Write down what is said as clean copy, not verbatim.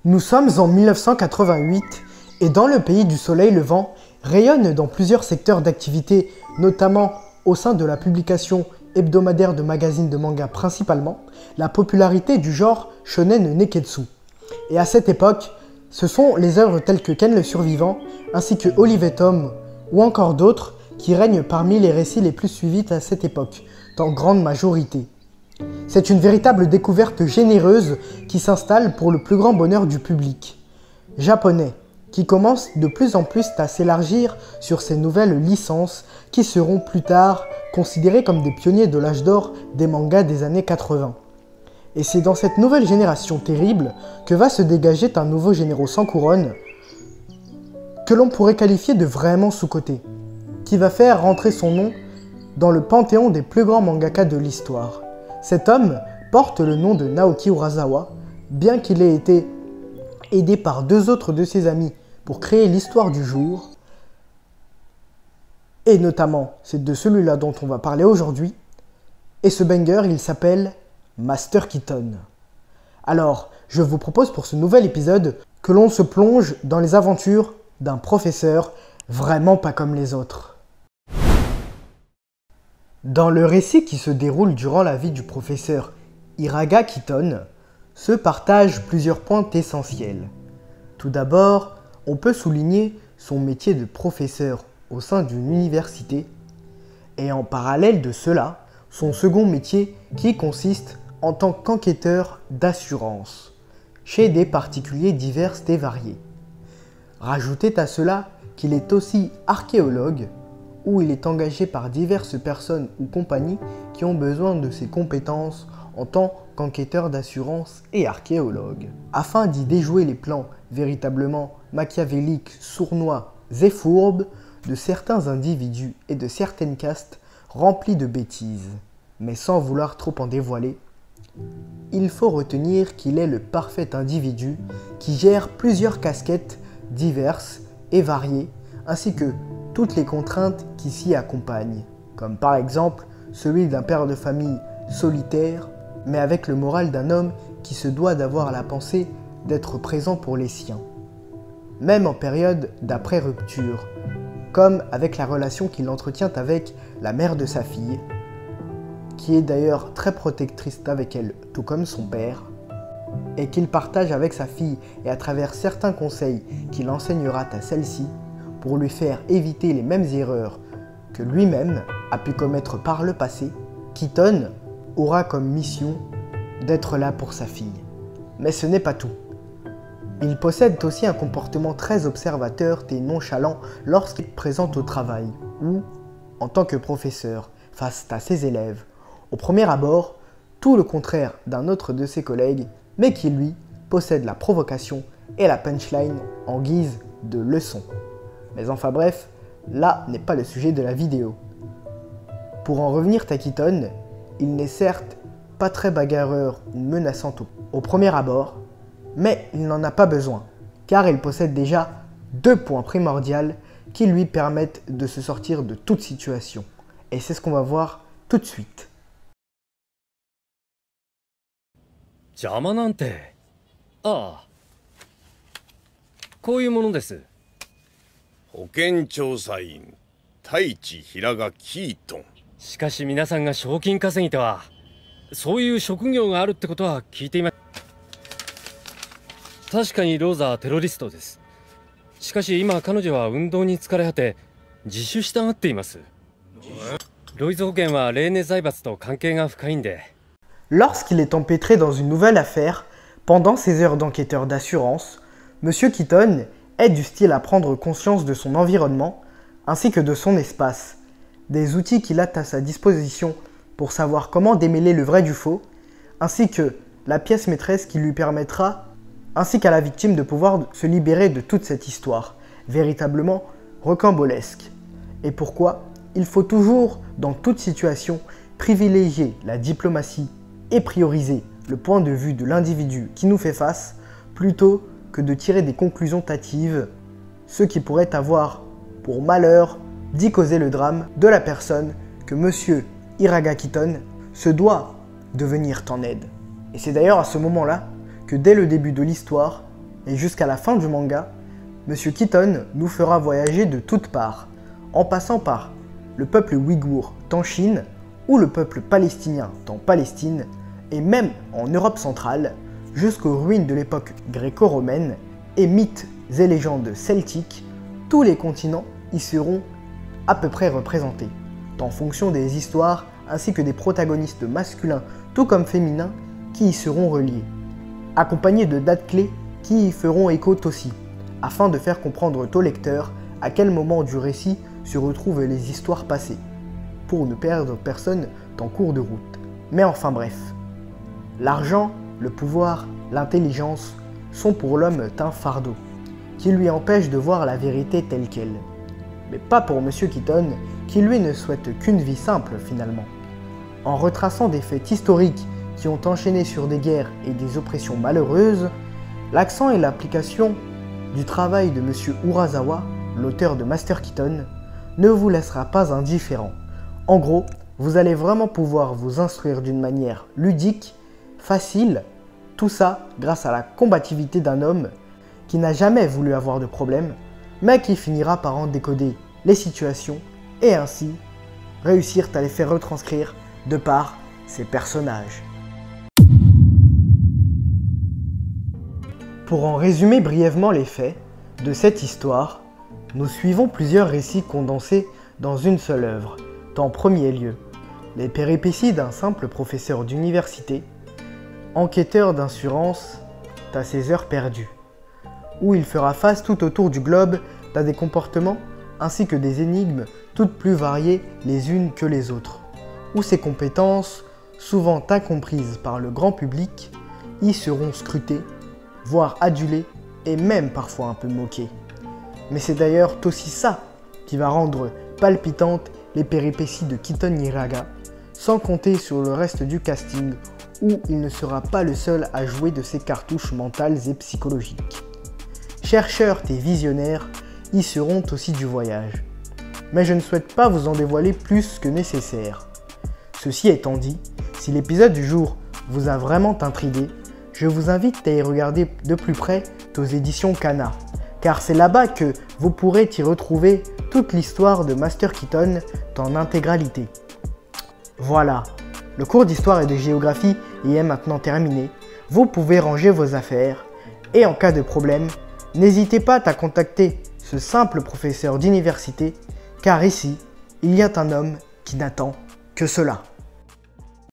Nous sommes en 1988 et dans le pays du soleil levant rayonne dans plusieurs secteurs d'activité, notamment au sein de la publication hebdomadaire de magazines de manga principalement, la popularité du genre shonen neketsu. Et à cette époque, ce sont les œuvres telles que Ken le Survivant, ainsi que Olive et Tom, ou encore d'autres, qui règnent parmi les récits les plus suivis à cette époque, en grande majorité. C'est une véritable découverte généreuse qui s'installe pour le plus grand bonheur du public japonais, qui commence de plus en plus à s'élargir sur ces nouvelles licences qui seront plus tard considérées comme des pionniers de l'âge d'or des mangas des années 80. Et c'est dans cette nouvelle génération terrible que va se dégager un nouveau généraux sans couronne, que l'on pourrait qualifier de vraiment sous-coté, qui va faire rentrer son nom dans le panthéon des plus grands mangaka de l'histoire. Cet homme porte le nom de Naoki Urasawa, bien qu'il ait été aidé par deux autres de ses amis pour créer l'histoire du jour, et notamment c'est de celui-là dont on va parler aujourd'hui, et ce banger il s'appelle Master Keaton. Alors, je vous propose pour ce nouvel épisode que l'on se plonge dans les aventures d'un professeur vraiment pas comme les autres. Dans le récit qui se déroule durant la vie du professeur Iraga Keaton, se partagent plusieurs points essentiels. Tout d'abord, on peut souligner son métier de professeur au sein d'une université, et en parallèle de cela, son second métier qui consiste en tant qu'enquêteur d'assurance, chez des particuliers divers et variés. Rajoutez à cela qu'il est aussi archéologue, où il est engagé par diverses personnes ou compagnies qui ont besoin de ses compétences en tant qu'enquêteur d'assurance et archéologue. Afin d'y déjouer les plans véritablement machiavéliques, sournois et fourbes de certains individus et de certaines castes remplies de bêtises, mais sans vouloir trop en dévoiler, il faut retenir qu'il est le parfait individu qui gère plusieurs casquettes diverses et variées, ainsi que toutes les contraintes qui s'y accompagnent, comme par exemple celui d'un père de famille solitaire, mais avec le moral d'un homme qui se doit d'avoir la pensée d'être présent pour les siens, même en période d'après-rupture, comme avec la relation qu'il entretient avec la mère de sa fille, qui est d'ailleurs très protectrice avec elle, tout comme son père, et qu'il partage avec sa fille et à travers certains conseils qu'il enseignera à celle-ci, pour lui faire éviter les mêmes erreurs que lui-même a pu commettre par le passé, Keaton aura comme mission d'être là pour sa fille. Mais ce n'est pas tout. Il possède aussi un comportement très observateur et nonchalant lorsqu'il est présent au travail ou en tant que professeur face à ses élèves. Au premier abord, tout le contraire d'un autre de ses collègues, mais qui lui possède la provocation et la punchline en guise de leçon. Mais enfin bref, là n'est pas le sujet de la vidéo. Pour en revenir à Keaton, il n'est certes pas très bagarreur ou menaçant au premier abord, mais il n'en a pas besoin, car il possède déjà deux points primordiaux qui lui permettent de se sortir de toute situation. Et c'est ce qu'on va voir tout de suite. 邪魔なんて、ああ、こういうものです。保健調査員太一平賀キートン。しかし皆さんが賞金稼ぎとは、そういう職業があるってことは聞いています。確かにローザはテロリストです。しかし今彼女は運動に疲れ果て自首したがっています。ロイズ保険は例年財閥と関係が深いんで。Lorsqu'il est empêtré dans une nouvelle affaire, pendant ses heures d'enquêteur d'assurance, Monsieur Keaton est du style à prendre conscience de son environnement ainsi que de son espace, des outils qu'il a à sa disposition pour savoir comment démêler le vrai du faux, ainsi que la pièce maîtresse qui lui permettra, ainsi qu'à la victime de pouvoir se libérer de toute cette histoire, véritablement rocambolesque. Et pourquoi il faut toujours, dans toute situation, privilégier la diplomatie et prioriser le point de vue de l'individu qui nous fait face, plutôt que de tirer des conclusions hâtives, ce qui pourrait avoir pour malheur d'y causer le drame de la personne que Monsieur Iraga Keaton se doit de venir en aide. Et c'est d'ailleurs à ce moment-là que dès le début de l'histoire, et jusqu'à la fin du manga, Monsieur Keaton nous fera voyager de toutes parts, en passant par le peuple ouïghour en Chine ou le peuple palestinien en Palestine, et même en Europe centrale, jusqu'aux ruines de l'époque gréco-romaine et mythes et légendes celtiques, tous les continents y seront à peu près représentés, en fonction des histoires ainsi que des protagonistes masculins tout comme féminins qui y seront reliés, accompagnés de dates clés qui y feront écho aussi, afin de faire comprendre au lecteur à quel moment du récit se retrouvent les histoires passées, pour ne perdre personne en cours de route. Mais enfin bref, l'argent, le pouvoir, l'intelligence sont pour l'homme un fardeau, qui lui empêche de voir la vérité telle qu'elle. Mais pas pour Monsieur Keaton, qui lui ne souhaite qu'une vie simple finalement. En retraçant des faits historiques qui ont enchaîné sur des guerres et des oppressions malheureuses, l'accent et l'application du travail de Monsieur Urasawa, l'auteur de Master Keaton, ne vous laissera pas indifférent. En gros, vous allez vraiment pouvoir vous instruire d'une manière ludique, facile, tout ça grâce à la combativité d'un homme qui n'a jamais voulu avoir de problème, mais qui finira par en décoder les situations et ainsi réussir à les faire retranscrire de par ses personnages. Pour en résumer brièvement les faits de cette histoire, nous suivons plusieurs récits condensés dans une seule œuvre. En premier lieu, les péripéties d'un simple professeur d'université, enquêteur d'assurance à ses heures perdues, où il fera face tout autour du globe à des comportements ainsi que des énigmes toutes plus variées les unes que les autres, où ses compétences, souvent incomprises par le grand public, y seront scrutées, voire adulées et même parfois un peu moquées. Mais c'est d'ailleurs aussi ça qui va rendre palpitantes les péripéties de Keaton Hiraga, sans compter sur le reste du casting où il ne sera pas le seul à jouer de ses cartouches mentales et psychologiques. Chercheurs et visionnaires y seront aussi du voyage. Mais je ne souhaite pas vous en dévoiler plus que nécessaire. Ceci étant dit, si l'épisode du jour vous a vraiment intrigué, je vous invite à y regarder de plus près aux éditions Kana, car c'est là-bas que vous pourrez y retrouver toute l'histoire de Master Keaton en intégralité. Voilà, le cours d'histoire et de géographie y est maintenant terminé. Vous pouvez ranger vos affaires et en cas de problème, n'hésitez pas à contacter ce simple professeur d'université, car ici, il y a un homme qui n'attend que cela.